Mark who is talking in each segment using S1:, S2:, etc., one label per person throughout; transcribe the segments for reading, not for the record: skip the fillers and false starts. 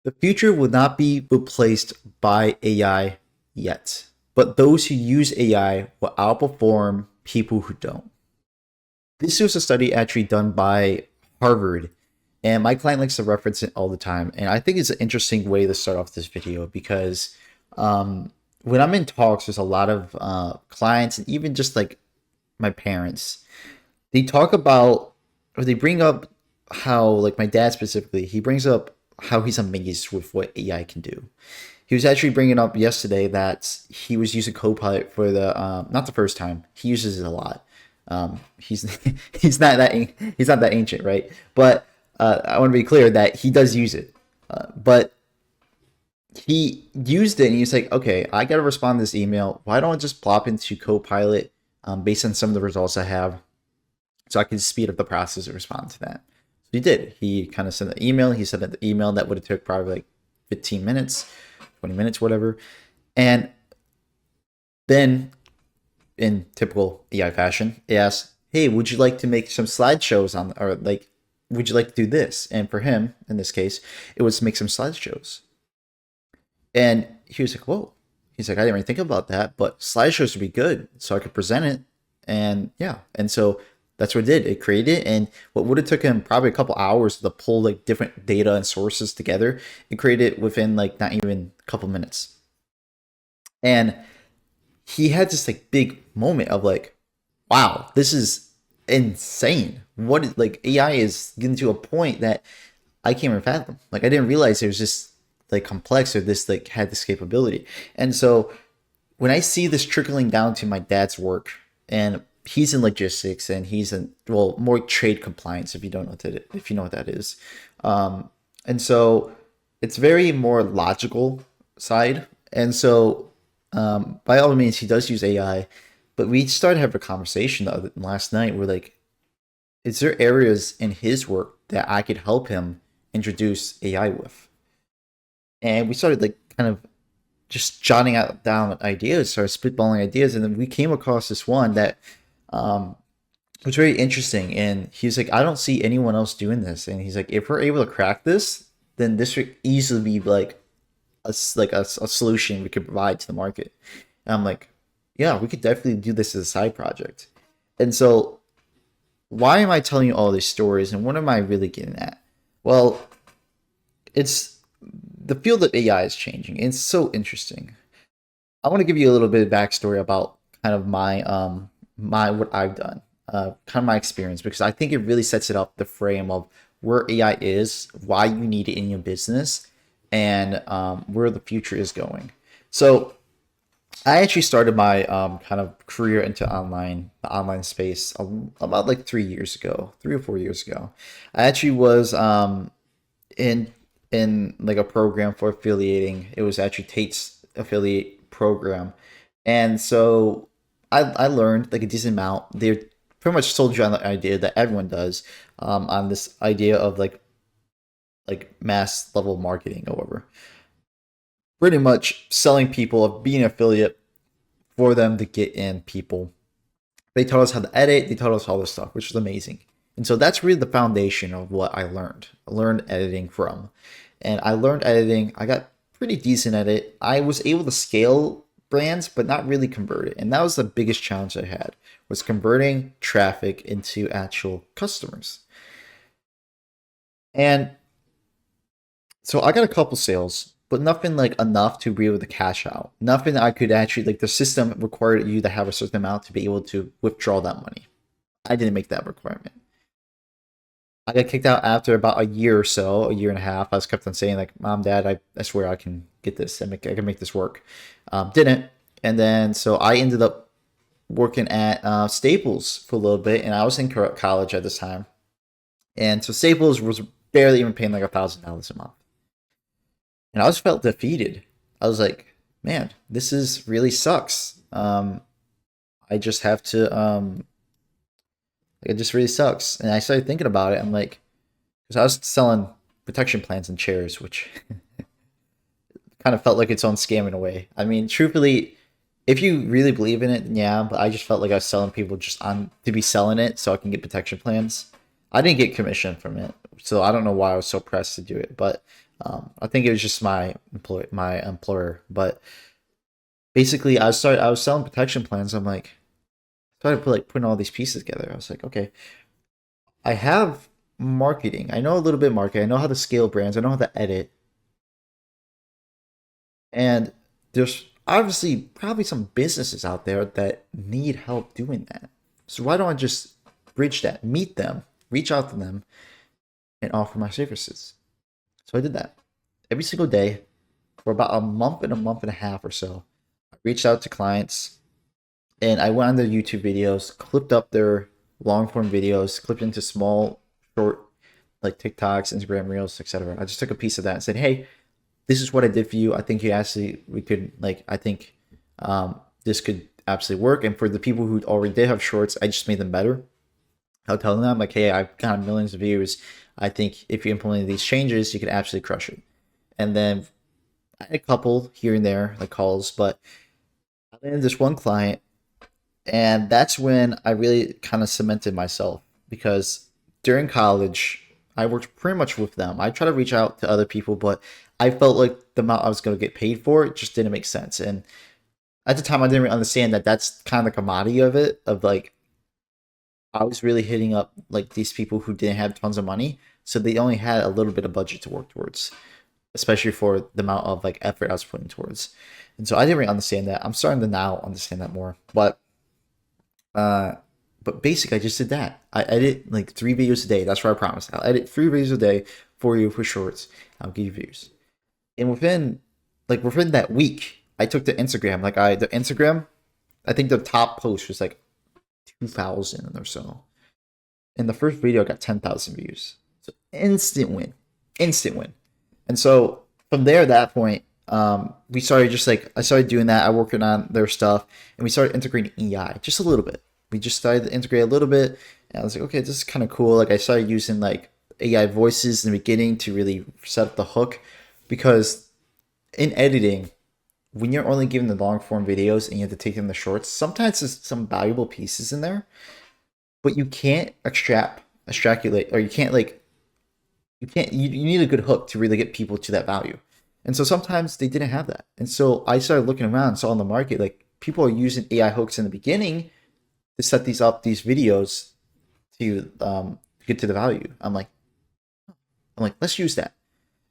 S1: The future will not be replaced by AI yet, but those who use AI will outperform people who don't. This was a study actually done by Harvard, and my client likes to reference it all the time. And I think it's an interesting way to start off this video because when I'm in talks with a lot of clients and even just like my parents, they talk about or they bring up how, like my dad specifically, he brings up how he's amazed with what AI can do. He was actually bringing up yesterday that he was using Copilot for the not the first time. He uses it a lot. He's he's not that ancient, right? But I want to be clear that he does use it. But he used it and he's like, okay, I got to respond to this email. Why don't I just plop into Copilot based on some of the results I have so I can speed up the process and respond to that? So he did. He kind of sent an email. He sent an email that would have took probably like 15 minutes, 20 minutes, whatever. And then in typical AI fashion, it asked, hey, would you like to make some slideshows on, or like, would you like to do this? And for him, in this case, it was to make some slideshows. And he was like, whoa. He's like, I didn't even think about that, but slideshows would be good so I could present it. And yeah. And so that's what it did. It created it. And what would have took him probably a couple hours to pull like different data and sources together, it created it within like not even a couple minutes. And he had this like big moment of like, wow, this is insane. What is, like, AI is getting to a point that I can't even fathom. Like, I didn't realize it was just like complex or this like had this capability. And so when I see this trickling down to my dad's work, and he's in logistics and he's in, well, more trade compliance, if you don't know what that, if you know what that is. And so it's very more logical side. And so by all means, he does use AI, but we started having a conversation last night where like, is there areas in his work that I could help him introduce AI with? And we started like kind of just jotting out down ideas, started spitballing ideas, and then we came across this one that was very interesting. And he's like, I don't see anyone else doing this. And he's like, if we're able to crack this, then this would easily be like a solution we could provide to the market. And I'm like, yeah, we could definitely do this as a side project. And so, why am I telling you all these stories, and what am I really getting at? Well, it's the field of AI is changing. And it's so interesting. I want to give you a little bit of backstory about kind of my my what I've done, kind of my experience, because I think it really sets it up the frame of where AI is, why you need it in your business, and where the future is going. So I actually started my kind of career into the online space about like 3 years ago, 3 or 4 years ago. I actually was in like a program for affiliating. It was actually Tate's affiliate program, and so I learned like a decent amount. They pretty much sold you on the idea that everyone does, on this idea of like mass level marketing. However, pretty much selling people of being an affiliate for them to get in people. They taught us how to edit. They taught us all this stuff, which is amazing. And so that's really the foundation of what I learned. I learned editing from, and I learned editing. I got pretty decent at it. I was able to scale brands, but not really convert it. And that was the biggest challenge I had, was converting traffic into actual customers. And so I got a couple sales, but nothing like enough to be able to cash out. Nothing I could actually, like, the system required you to have a certain amount to be able to withdraw that money. I didn't make that requirement. I got kicked out after about a year or so, a year and a half. I was kept on saying like, Mom, Dad, I swear I can get this. I can make this work. Didn't. And then so I ended up working at Staples for a little bit, and I was in college at this time. And so Staples was barely even paying like $1,000 a month. And I just felt defeated. I was like, man, this is really sucks. I just have to it just really sucks. And I started thinking about it. I'm like, because I was selling protection plans and chairs, which kind of felt like its own scam in a way. I mean, truthfully, if you really believe in it, then yeah. But I just felt like I was selling people just on to be selling it so I can get protection plans. I didn't get commission from it, so I don't know why I was so pressed to do it. But I think it was just my employer, but basically I was selling protection plans. I'm like started putting all these pieces together. I was like, okay, I have marketing. I know a little bit of marketing. I know how to scale brands. I know how to edit. And there's obviously probably some businesses out there that need help doing that. So why don't I just bridge that, meet them, reach out to them, and offer my services? So I did that every single day for about a month and a half or so. I reached out to clients and I went on their YouTube videos, clipped up their long form videos, clipped into small, short, like TikToks, Instagram Reels, etc. I just took a piece of that and said, "Hey, this is what I did for you. I think you actually we could like I think this could absolutely work." And for the people who already did have shorts, I just made them better. I'll tell them like, "Hey, I've got millions of views. I think if you implement these changes, you could absolutely crush it." And then I had a couple here and there like calls, but I landed this one client, and that's when I really kind of cemented myself because during college I worked pretty much with them. I try to reach out to other people, but I felt like the amount I was going to get paid for it just didn't make sense. And at the time, I didn't really understand that that's kind of the commodity of it. Of like, I was really hitting up like these people who didn't have tons of money, so they only had a little bit of budget to work towards, especially for the amount of like effort I was putting towards. And so I didn't really understand that. I'm starting to now understand that more. Uh, but basically, I just did that. I edit like 3 videos a day. That's what I promised. I'll edit 3 videos a day for you for shorts. I'll give you views. And within that week, I took to Instagram. The Instagram, I think the top post was like 2,000 or so. And the first video got 10,000 views. So instant win. And so from there, at that point, we started just like I started doing that. I working on their stuff, and we started integrating AI just a little bit. We just started to integrate a little bit, and I was like, okay, this is kind of cool. Like I started using like AI voices in the beginning to really set up the hook, because in editing, when you're only given the long form videos and you have to take them the shorts, sometimes there's some valuable pieces in there, but you can't extrapolate, or you can't like you need a good hook to really get people to that value. And so sometimes they didn't have that. And so I started looking around, saw on the market like people are using AI hooks in the beginning to set these videos to get to the value. I'm like, let's use that.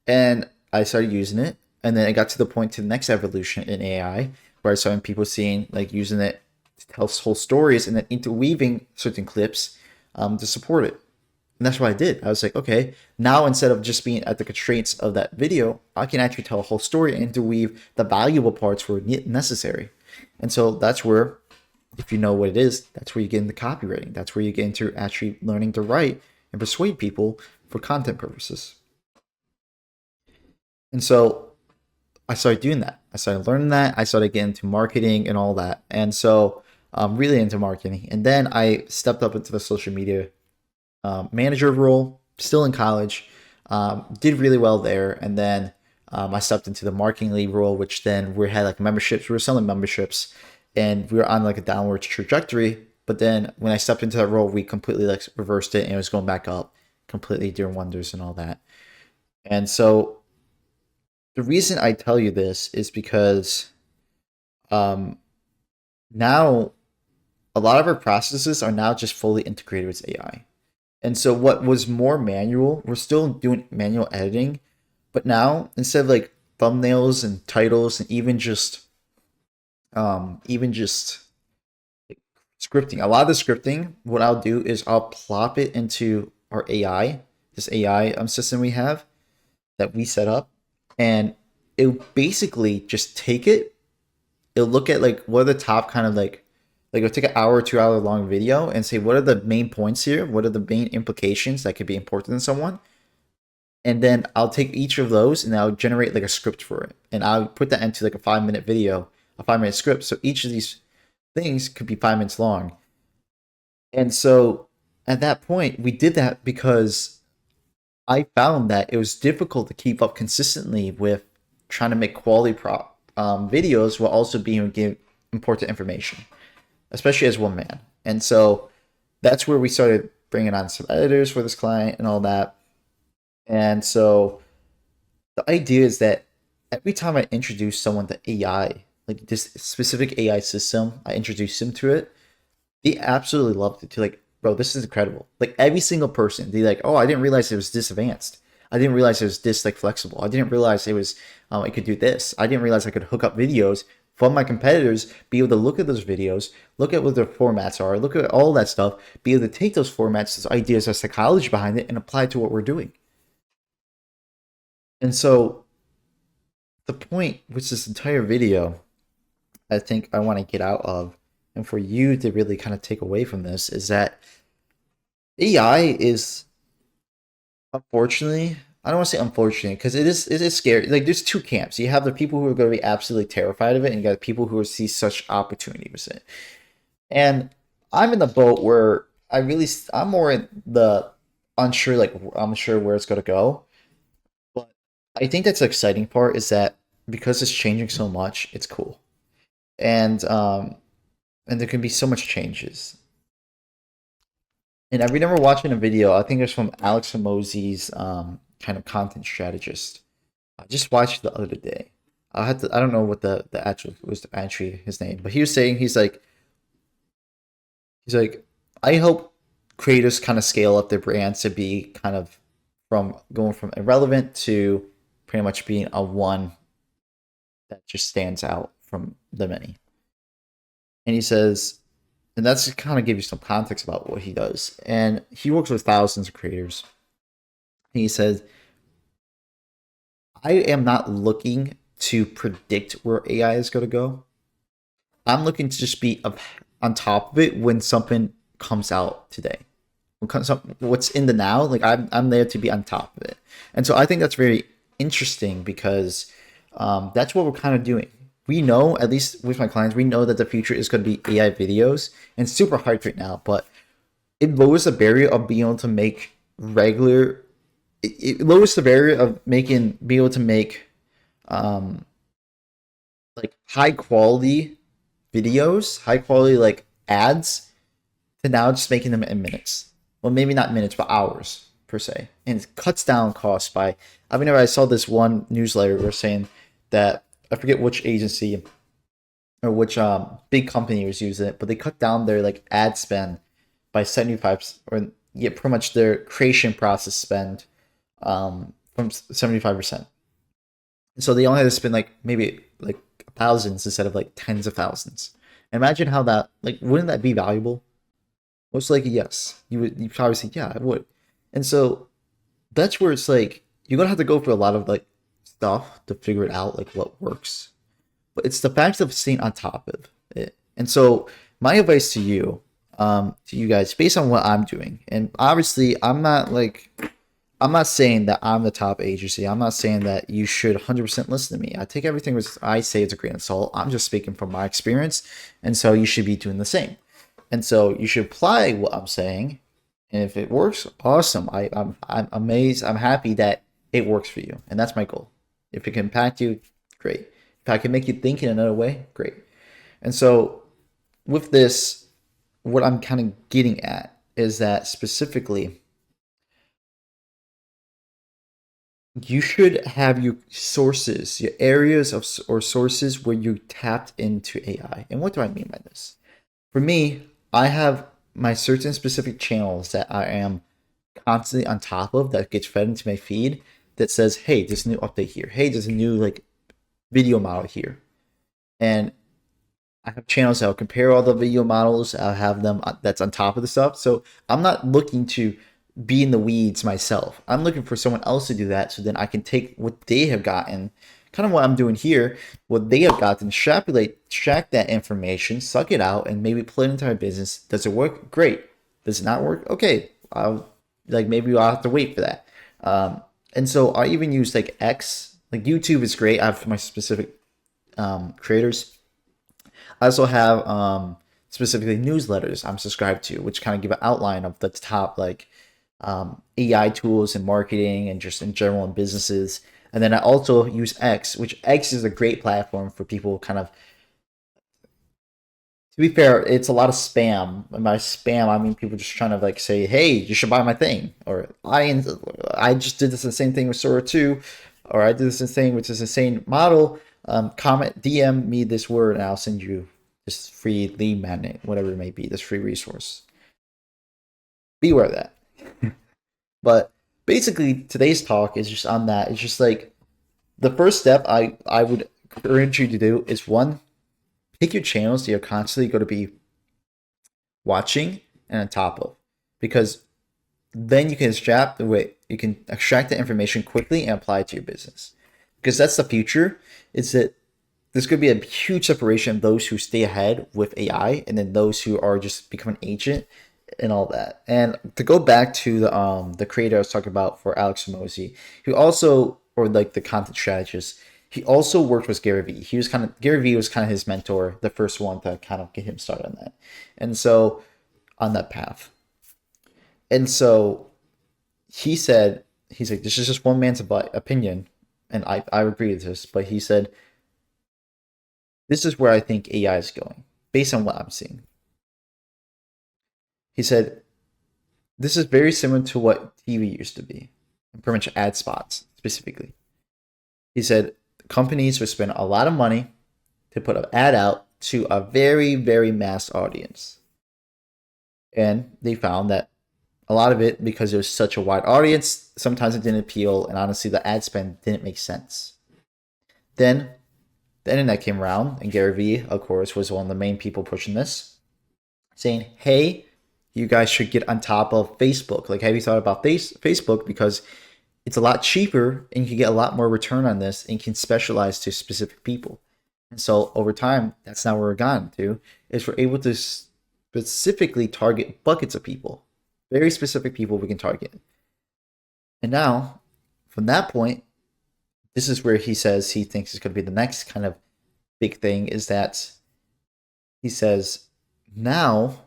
S1: And I started using it, and then I got to the point to the next evolution in AI, where I started people seeing like using it to tell whole stories and then interweaving certain clips to support it. And that's what I did. I was like, okay, now instead of just being at the constraints of that video, I can actually tell a whole story and interweave the valuable parts where necessary. And so that's where, if you know what it is, that's where you get into copywriting. That's where you get into actually learning to write and persuade people for content purposes. And so I started doing that. I started learning that. I started getting into marketing and all that. And so I'm really into marketing. And then I stepped up into the social media manager role, still in college. Did really well there. And then I stepped into the marketing lead role, which then we had like memberships. We were selling memberships, and we were on like a downward trajectory. But then when I stepped into that role, we completely like reversed it, and it was going back up, completely doing wonders and all that. And so the reason I tell you this is because um, now a lot of our processes are now just fully integrated with AI. And so what was more manual, we're still doing manual editing, but now instead of like thumbnails and titles and even just like, scripting, a lot of the scripting, what I'll do is I'll plop it into our AI, this AI system we have that we set up, and it'll basically just take it. It'll look at like what are the top kind of like it'll take an hour or 2 hour long video and say what are the main points here, what are the main implications that could be important to someone, and then I'll take each of those and I'll generate like a script for it, and I'll put that into like a 5 minute video, a 5 minute script. So each of these things could be 5 minutes long. And so at that point, we did that because I found that it was difficult to keep up consistently with trying to make quality videos while also being give important information, especially as one man. And so that's where we started bringing on some editors for this client and all that. And so The idea is that every time I introduce someone to AI, like this specific AI system, I introduce them to it, they absolutely loved it. To like, bro, this is incredible. Like every single person, they like, oh, I didn't realize it was this advanced. I didn't realize it was this like flexible. I didn't realize it was I could do this. I didn't realize I could hook up videos from my competitors, be able to look at those videos, look at what their formats are, look at all that stuff, be able to take those formats, those ideas, those psychology behind it, and apply it to what we're doing. And so the point which this entire video I think I want to get out of, and for you to really kind of take away from this, is that AI is, unfortunately, I don't want to say unfortunate because it is scary. Like there's two camps. You have the people who are going to be absolutely terrified of it, and you got people who see such opportunity with it. And I'm in the boat where I'm more in the unsure, like I'm sure where it's going to go. But I think that's the exciting part is that because it's changing so much, it's cool. And there can be so much changes. And I remember watching a video. I think it was from Alex Hormozi's kind of content strategist. I just watched it the other day. I don't know what the actual was actually his name, but he was saying he's like I hope creators kind of scale up their brands to be kind of from going from irrelevant to pretty much being a one that just stands out from the many. And he says, and that's to kind of give you some context about what he does. And he works with thousands of creators. And he says, I am not looking to predict where AI is going to go. I'm looking to just be on top of it when something comes out today. What's in the now, like I'm there to be on top of it. And so I think that's very interesting because that's what we're kind of doing. We know, at least with my clients, we know that the future is going to be AI videos, and it's super hyped right now, but it lowers the barrier of being able to make regular, it lowers the barrier of being able to make um, like high quality videos, high quality like ads, to now just making them in minutes. Well, maybe not minutes, but hours per se. And it cuts down costs by, I mean, I saw this one newsletter where saying that, I forget which agency or which big company was using it, but they cut down their like ad spend by 75, or yeah, pretty much their creation process spend from 75%. So they only had to spend like maybe like thousands instead of like tens of thousands. Imagine how that, like, wouldn't that be valuable? Most likely, yes. You probably say, yeah, I would. And so that's where it's like you're gonna have to go for a lot of like stuff to figure it out, like what works. But it's the fact of staying on top of it. And so my advice to you guys, based on what I'm doing, and obviously I'm not saying that I'm the top agency. I'm not saying that you should 100% listen to me. I take everything with I say it's a grain of salt. I'm just speaking from my experience, and so you should be doing the same. And so you should apply what I'm saying, and if it works, awesome. I'm amazed. I'm happy that it works for you, and that's my goal. If it can impact you, great. If I can make you think in another way, great. And so with this, what I'm kind of getting at is that specifically, you should have your sources, your areas of or sources where you tapped into AI. And what do I mean by this? For me, I have my certain specific channels that I am constantly on top of that gets fed into my feed that says, hey, there's a new update here. Hey, there's a new like video model here. And I have channels that will compare all the video models. I'll have them that's on top of the stuff. So I'm not looking to be in the weeds myself. I'm looking for someone else to do that so then I can take what they have gotten, kind of what I'm doing here, what they have gotten, extract that information, suck it out, and maybe put it into my business. Does it work? Great. Does it not work? Okay. Maybe I'll have to wait for that. And so I even use like X, like YouTube is great. I have my specific creators. I also have specifically newsletters I'm subscribed to, which kind of give an outline of the top like AI tools and marketing and just in general in businesses. And then I also use X, which X is a great platform for people kind of, to be fair, it's a lot of spam. And by spam, I mean people just trying to like say, hey, you should buy my thing. Or I just did this the same thing with Sora 2. or I did this insane, which is insane model, comment, DM me this word, and I'll send you this free lead magnet, whatever it may be, this free resource. Be aware of that. But basically, today's talk is just on that. It's just like the first step I would encourage you to do is one, pick your channels that you're constantly going to be watching and on top of, because then you can extract the information quickly and apply it to your business, because that's the future. Is that there's going to be a huge separation of those who stay ahead with AI and then those who are just become an agent and all that. And to go back to the creator I was talking about for Alex Hormozi, who also, or like the content strategist, he also worked with Gary Vee. Gary Vee was kind of his mentor, the first one to kind of get him started on that. And so on that path. And so he's like, this is just one man's opinion, and I agree with this, but he said, this is where I think AI is going, based on what I'm seeing. He said, this is very similar to what TV used to be, pretty much ad spots specifically. He said, companies would spend a lot of money to put an ad out to a very, very mass audience. And they found that a lot of it, because it was such a wide audience, sometimes it didn't appeal, and honestly, the ad spend didn't make sense. Then the internet came around, and Gary Vee, of course, was one of the main people pushing this, saying, hey, you guys should get on top of Facebook. Like, have you thought about Facebook? Because it's a lot cheaper, and you can get a lot more return on this, and you can specialize to specific people. And so over time, that's now where we're gotten to, is we're able to specifically target buckets of people. Very specific people we can target. And now, from that point, this is where he says he thinks is going to be the next kind of big thing, is that he says now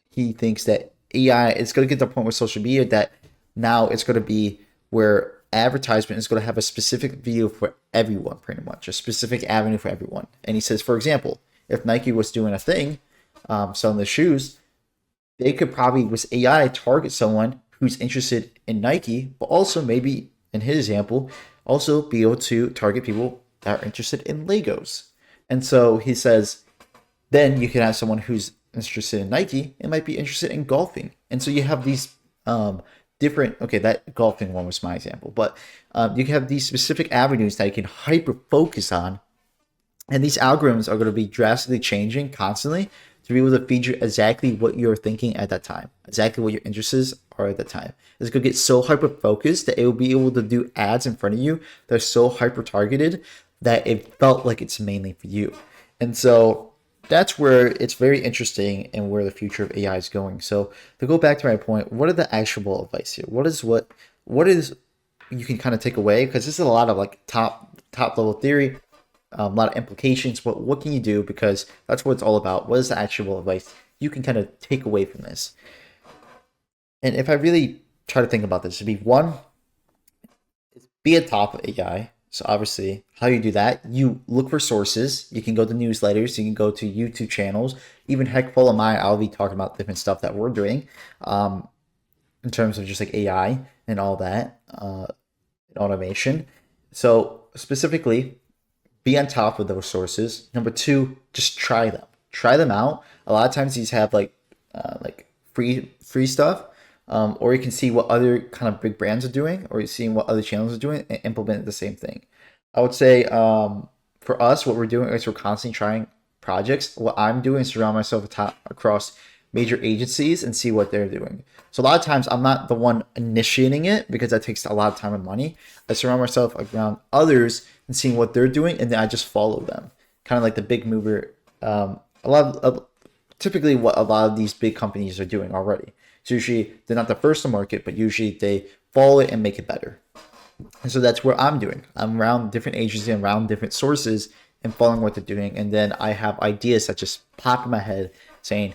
S1: he thinks that AI is going to get to the point with social media that now it's going to be where advertisement is going to have a specific view for everyone, pretty much, a specific avenue for everyone. And he says, for example, if Nike was doing a thing, selling the shoes, they could probably, with AI, target someone who's interested in Nike, but also maybe, in his example, also be able to target people that are interested in Legos. And so he says, then you can have someone who's interested in Nike and might be interested in golfing. And so you have these different, okay, that golfing one was my example, but you can have these specific avenues that you can hyper focus on. And these algorithms are going to be drastically changing constantly to be able to feed you exactly what you're thinking at that time, exactly what your interests are at that time. It's going to get so hyper focused that it will be able to do ads in front of you that are so hyper targeted that it felt like it's mainly for you. And so that's where it's very interesting and where the future of AI is going. So to go back to my point, what are the actionable advice here? What is you can kind of take away? Because this is a lot of like top level theory, a lot of implications, but what can you do? Because that's what it's all about. What is the actionable advice you can kind of take away from this? And if I really try to think about this, it'd be one, be on top of AI. So obviously, how you do that, you look for sources. You can go to newsletters. You can go to YouTube channels. Even heck, follow mine. I'll be talking about different stuff that we're doing in terms of just like AI and all that, automation. So specifically, be on top of those sources. Number two, just try them. Try them out. A lot of times these have like free stuff. Or you can see what other kind of big brands are doing, or you're seeing what other channels are doing and implement the same thing. I would say for us, what we're doing is we're constantly trying projects. What I'm doing is surround myself across major agencies and see what they're doing. So a lot of times I'm not the one initiating it because that takes a lot of time and money. I surround myself around others and seeing what they're doing, and then I just follow them. Kind of like the big mover. Typically what a lot of these big companies are doing already. So usually they're not the first to market, but usually they follow it and make it better. And so that's what I'm doing. I'm around different agencies and around different sources and following what they're doing. And then I have ideas that just pop in my head saying,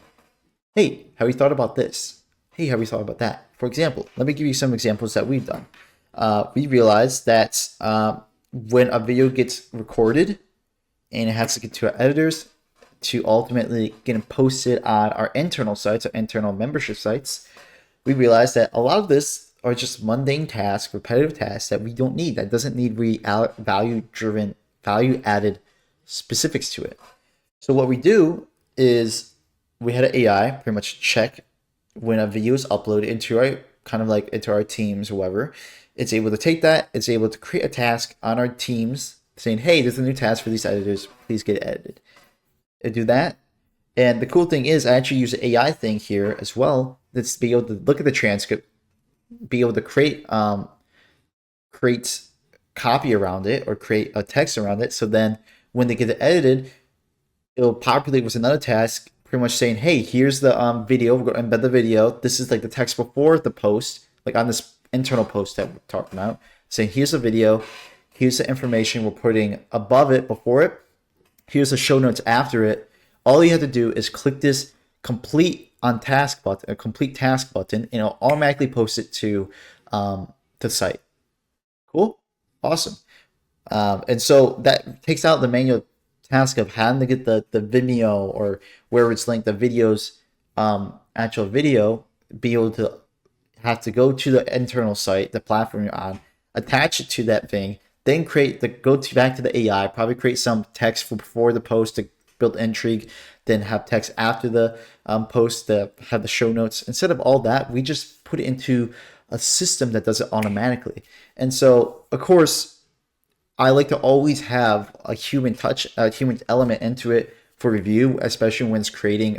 S1: hey, have you thought about this? Hey, have you thought about that? For example, let me give you some examples that we've done. We realized that when a video gets recorded and it has to get to our editors, to ultimately get posted on our internal sites, our internal membership sites, we realized that a lot of this are just mundane tasks, repetitive tasks that we don't need. That doesn't need value added specifics to it. So what we do is we had an AI pretty much check when a video is uploaded into our kind of like into our teams or whatever. It's able to take that. It's able to create a task on our teams saying, "Hey, there's a new task for these editors. Please get it edited." It do that. And the cool thing is, I actually use the AI thing here as well. That's be able to look at the transcript, be able to create copy around it or create a text around it. So then when they get it edited, it'll populate with another task, pretty much saying, "Hey, here's the video. We're gonna embed the video. This is like the text before the post, like on this internal post that we're talking about. Saying, here's the video. Here's the information we're putting above it, before it. Here's the show notes after it. All you have to do is click this complete on task button, a complete task button, and it'll automatically post it to the site." Cool, awesome. And so that takes out the manual task of having to get the Vimeo or wherever it's linked, the video's actual video, be able to have to go to the internal site, the platform you're on, attach it to that thing, then back to the AI, probably create some text for before the post to build intrigue, then have text after the post to have the show notes. Instead of all that, we just put it into a system that does it automatically. And so, of course, I like to always have a human touch, a human element into it for review, especially when it's creating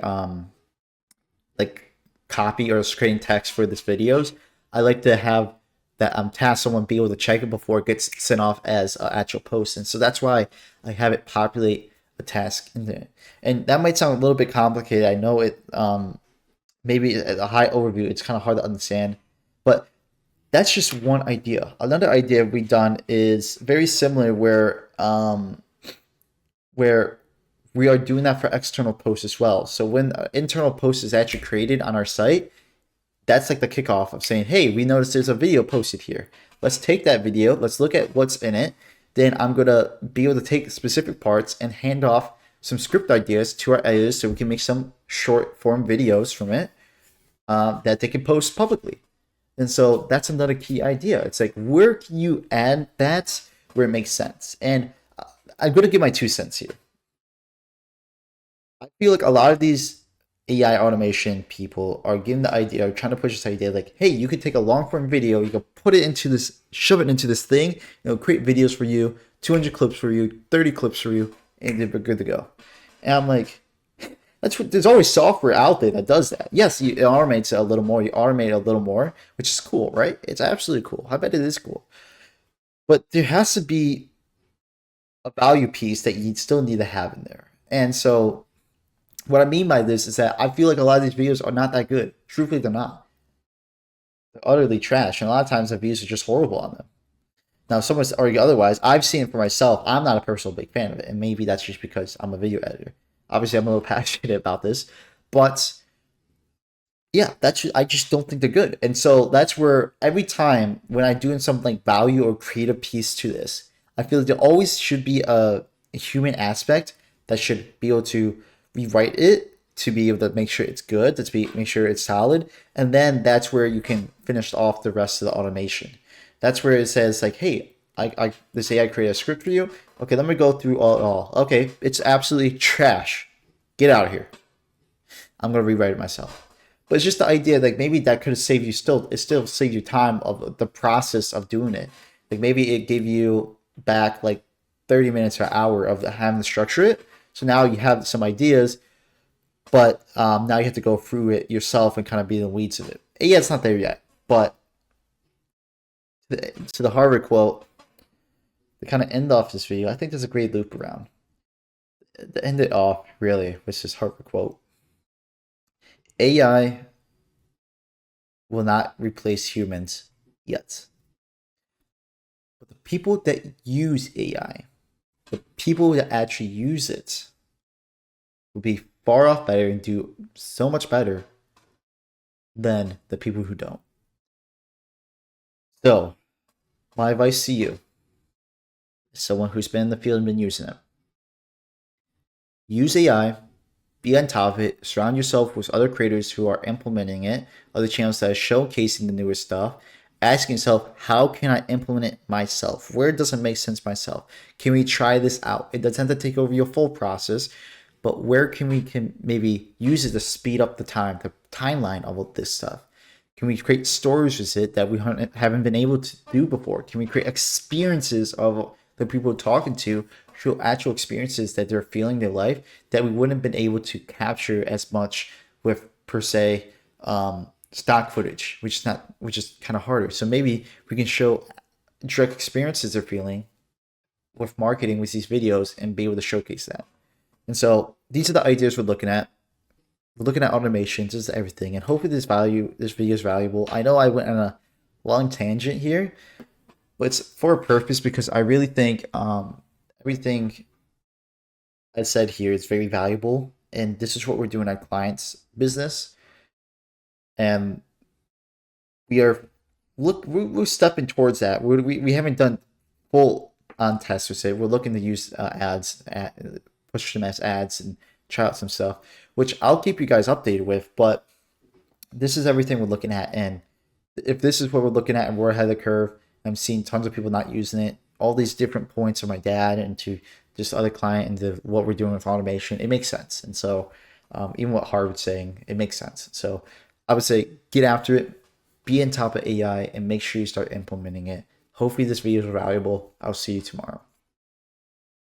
S1: like copy or it's creating text for this videos. I like to have that task someone be able to check it before it gets sent off as an actual post. And so that's why I have it populate a task in there. And that might sound a little bit complicated. I know it maybe at a high overview, it's kind of hard to understand, but that's just one idea. Another idea we've done is very similar, where we are doing that for external posts as well. So when an internal post is actually created on our site, that's like the kickoff of saying, "Hey, we noticed there's a video posted here. Let's take that video. Let's look at what's in it. Then I'm gonna be able to take specific parts and hand off some script ideas to our editors so we can make some short form videos from it that they can post publicly." And so that's another key idea. It's like, where can you add that where it makes sense? And I'm going to give my 2 cents here. I feel like a lot of these AI automation people are giving the idea, are trying to push this idea like, hey, you could take a long form video, you can put it into this, shove it into this thing, it'll create videos for you, 200 clips for you, 30 clips for you, and they're good to go. And I'm like, there's always software out there that does that. Yes, it automates it a little more. You automate it a little more, which is cool, right? It's absolutely cool. I bet it is cool. But there has to be a value piece that you still need to have in there. And so what I mean by this is that I feel like a lot of these videos are not that good. Truthfully, they're not. They're utterly trash. And a lot of times the views are just horrible on them. Now, if someone's argue otherwise, I've seen it for myself. I'm not a personal big fan of it. And maybe that's just because I'm a video editor. Obviously, I'm a little passionate about this, but yeah, I just don't think they're good. And so that's where every time when I'm doing something like value or creative piece to this, I feel like there always should be a human aspect that should be able to rewrite it to be able to make sure it's good, make sure it's solid, and then that's where you can finish off the rest of the automation. That's where it says like, hey, this AI create a script for you. Okay, let me go through all. Okay, it's absolutely trash. Get out of here. I'm gonna rewrite it myself. But it's just the idea like maybe that could have saved you it still saved you time of the process of doing it. Like maybe it gave you back like 30 minutes or an hour of having to structure it. So now you have some ideas, but now you have to go through it yourself and kind of be in the weeds of it. Yeah, it's not there yet, but to the Harvard quote, to kind of end off this video, I think there's a great loop around. To end it off, really, with this Harvard quote. AI will not replace humans yet. But the people that use AI, the people that actually use it, will be far off better and do so much better than the people who don't. So, my advice to you, as someone who's been in the field and been using it, use AI, be on top of it, surround yourself with other creators who are implementing it, other channels that are showcasing the newest stuff, asking yourself, how can I implement it myself? Where does it make sense myself? Can we try this out? It doesn't have to take over your full process, but where can maybe use it to speed up the timeline of all this stuff? Can we create stories with it that we haven't been able to do before? Can we create experiences of the people we're talking to, show actual experiences that they're feeling in their life that we wouldn't have been able to capture as much with, per se, stock footage, which is kind of harder. So maybe we can show direct experiences they're feeling with marketing with these videos and be able to showcase that. And so these are the ideas we're looking at. We're looking at automations, this is everything, and hopefully this video is valuable. I know I went on a long tangent here, but it's for a purpose because I really think everything I said here is very valuable, and this is what we're doing our clients' business, and we're stepping towards that. We haven't done full on tests per se. We're looking to use ads, push them as ads, and try out some stuff, which I'll keep you guys updated with. But this is everything we're looking at, and if this is what we're looking at and we're ahead of the curve, I'm seeing tons of people not using it. All these different points of my dad and to just other client and to what we're doing with automation, it makes sense. And so even what Harvard's saying, it makes sense. So I would say get after it, be on top of AI, and make sure you start implementing it. Hopefully this video is valuable. I'll see you tomorrow.